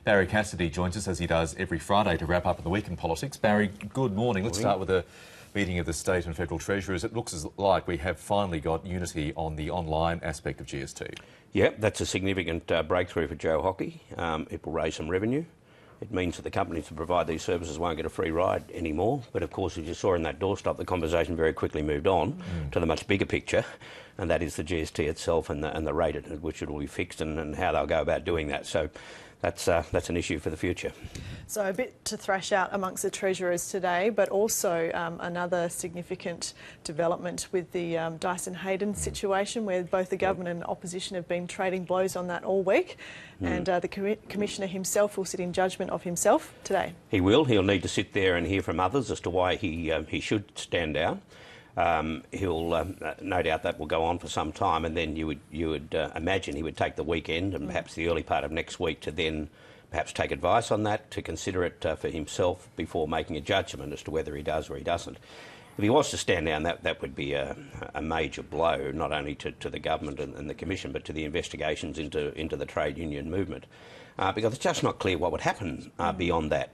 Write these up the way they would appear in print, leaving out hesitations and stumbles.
Barrie Cassidy joins us as he does every Friday to wrap up the week in politics. Barrie, good morning. Let's start with the meeting of the state and federal treasurers. It looks like we have finally got unity on the online aspect of GST. Yep, that's a significant breakthrough for Joe Hockey. It will raise some revenue. It means that the companies that provide these services won't get a free ride anymore. But of course, as you saw in that doorstop, the conversation very quickly moved on to the much bigger picture, and that is the GST itself and the rate at which it will be fixed and how they'll go about doing that. So that's an issue for the future. So a bit to thrash out amongst the treasurers today, but also another significant development with the Dyson Heydon situation, where both the government and opposition have been trading blows on that all week. And the Commissioner himself will sit in judgment of himself today. He will. He'll need to sit there and hear from others as to why he should stand down. He'll no doubt that will go on for some time, and then you would imagine he would take the weekend and perhaps the early part of next week to then perhaps take advice on that, to consider it for himself before making a judgment as to whether he does or he doesn't. If he was to stand down, that would be a major blow, not only to the government and the Commission, but to the investigations into the trade union movement, because it's just not clear what would happen beyond that.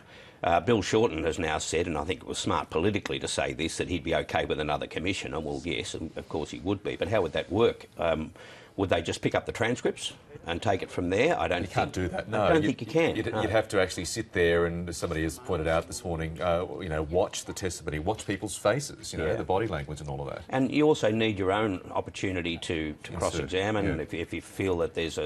Bill Shorten has now said, and I think it was smart politically to say this, that he'd be okay with another commissioner. Well, yes, and of course he would be, but how would that work? Would they just pick up the transcripts and take it from there? You can't do that. No, I don't think you can. You'd have to actually sit there and, as somebody has pointed out this morning, watch the testimony, watch people's faces, the body language and all of that. And you also need your own opportunity to cross-examine if you feel that there's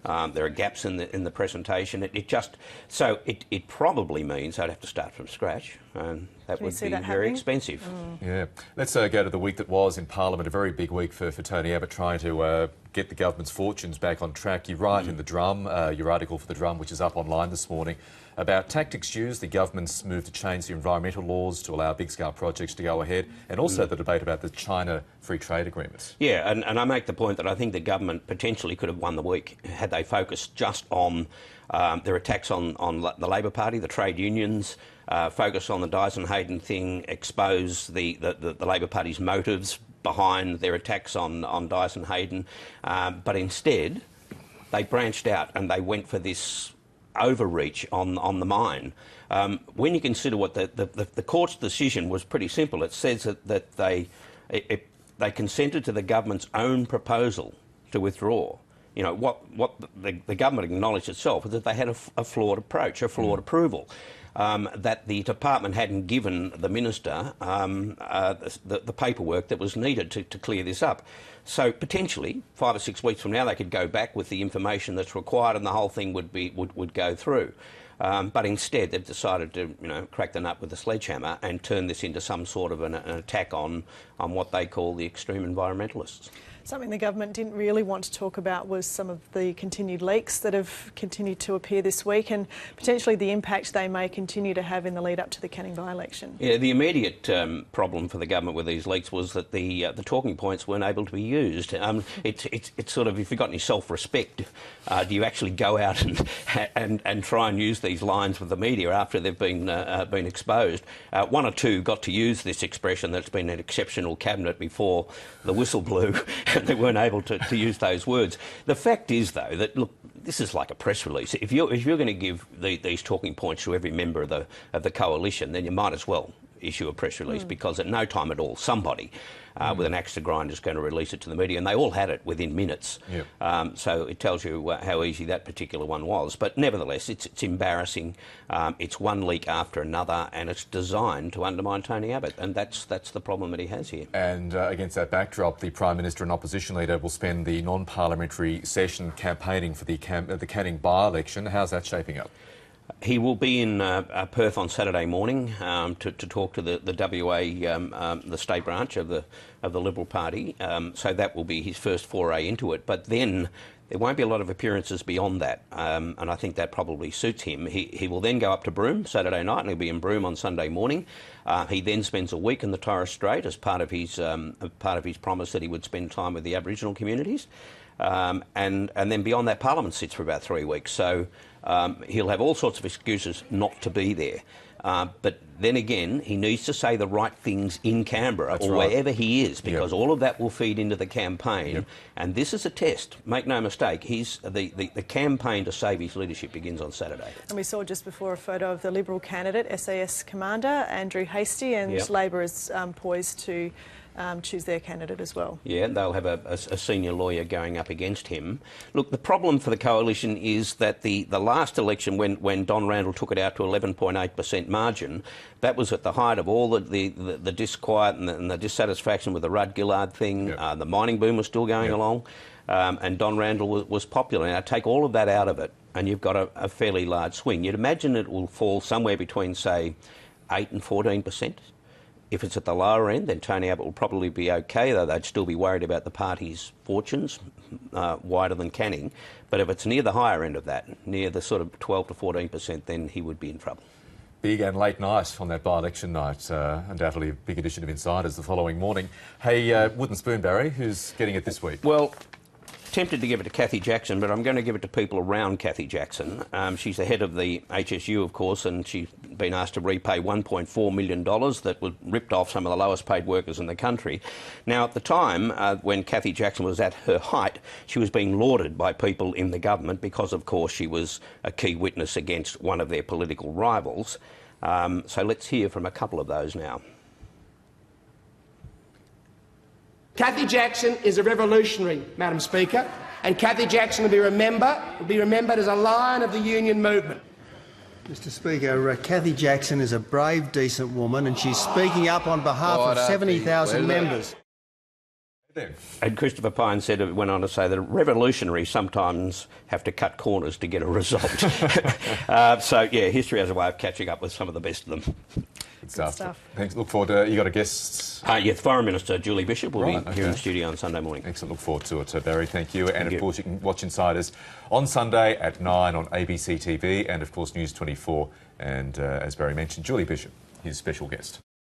there are gaps in the presentation. It probably means I'd have to start from scratch, and that would be very expensive. Yeah. Let's go to the week that was in Parliament, a very big week for Tony Abbott, trying to get the government's fortunes back on track. You write in The Drum, your article for The Drum, which is up online this morning, about tactics used, the government's move to change the environmental laws to allow big-scale projects to go ahead, and also the debate about the China free trade agreements. Yeah, and I make the point that I think the government potentially could have won the week had they focused just on their attacks on the Labor Party, the trade unions, focus on the Dyson Heydon thing, expose the Labor Party's motives behind their attacks on Dyson Heydon, but instead they branched out and they went for this overreach on the mine. When you consider what the court's decision was pretty simple. It says that they consented to the government's own proposal to withdraw. What the government acknowledged itself is that they had a flawed approach, a flawed approval. That the department hadn't given the minister the paperwork that was needed to clear this up. So potentially 5 or 6 weeks from now they could go back with the information that's required and the whole thing would go through. But instead they've decided to crack the nut with a sledgehammer and turn this into some sort of an attack on what they call the extreme environmentalists. Something the government didn't really want to talk about was some of the continued leaks that have continued to appear this week, and potentially the impact they may continue to have in the lead up to the Canning by-election. Yeah, the immediate problem for the government with these leaks was that the talking points weren't able to be used. It's sort of, if you've got any self-respect, do you actually go out and try and use these lines with the media after they've been exposed? One or two got to use this expression that's been an exceptional cabinet before the whistle blew. They weren't able to use those words. The fact is, though, that, look, this is like a press release. If you're going to give these talking points to every member of the coalition, then you might as well issue a press release, because at no time at all somebody with an axe to grind is going to release it to the media, and they all had it within minutes. Yep. So it tells you how easy that particular one was. But nevertheless, it's embarrassing. It's one leak after another, and it's designed to undermine Tony Abbott, and that's the problem that he has here. And against that backdrop, the Prime Minister and Opposition Leader will spend the non-parliamentary session campaigning for the Canning by-election. How's that shaping up? He will be in Perth on Saturday morning to talk to the WA, the state branch of the Liberal Party. So that will be his first foray into it. But then there won't be a lot of appearances beyond that, and I think that probably suits him. He will then go up to Broome Saturday night, and he'll be in Broome on Sunday morning. He then spends a week in the Torres Strait as part of his promise that he would spend time with the Aboriginal communities. and then beyond that, Parliament sits for about 3 weeks. So he'll have all sorts of excuses not to be there. But then again, he needs to say the right things in Canberra wherever he is, because all of that will feed into the campaign. And this is a test. Make no mistake, the campaign to save his leadership begins on Saturday. And we saw just before a photo of the Liberal candidate, SAS Commander Andrew Hastie, and Labor is poised to choose their candidate as well. Yeah, they'll have a senior lawyer going up against him. Look, the problem for the coalition is that the last election, when Don Randall took it out to 11.8% margin, that was at the height of all the disquiet and the dissatisfaction with the Rudd-Gillard thing. The mining boom was still going along, and Don Randall was popular. Now, take all of that out of it, and you've got a fairly large swing. You'd imagine it will fall somewhere between, say, 8 and 14%. If it's at the lower end, then Tony Abbott will probably be okay, though they'd still be worried about the party's fortunes, wider than Canning. But if it's near the higher end of that, near the sort of 12 to 14%, then he would be in trouble. Big and late night on that by-election night. Undoubtedly a big edition of Insiders the following morning. Hey, Wooden Spoon, Barry, who's getting it this week? Well, tempted to give it to Cathy Jackson, but I'm going to give it to people around Cathy Jackson. She's the head of the HSU, of course, and she's been asked to repay $1.4 million that was ripped off some of the lowest paid workers in the country. Now, at the time, when Cathy Jackson was at her height, she was being lauded by people in the government because, of course, she was a key witness against one of their political rivals. So let's hear from a couple of those now. Cathy Jackson is a revolutionary, Madam Speaker, and Cathy Jackson will be remembered as a lion of the union movement. Mr Speaker, Cathy Jackson is a brave, decent woman, and she's speaking up on behalf of 70,000 members. And Christopher Pyne went on to say that revolutionaries sometimes have to cut corners to get a result. So, yeah, history has a way of catching up with some of the best of them. Good stuff. Thanks. Look forward to you got a guest. Foreign Minister Julie Bishop will be here in the studio on Sunday morning. Excellent. Look forward to it, Barry. Thank you. And of course, you can watch Insiders on Sunday at 9 on ABC TV and of course News 24. And as Barry mentioned, Julie Bishop, his special guest.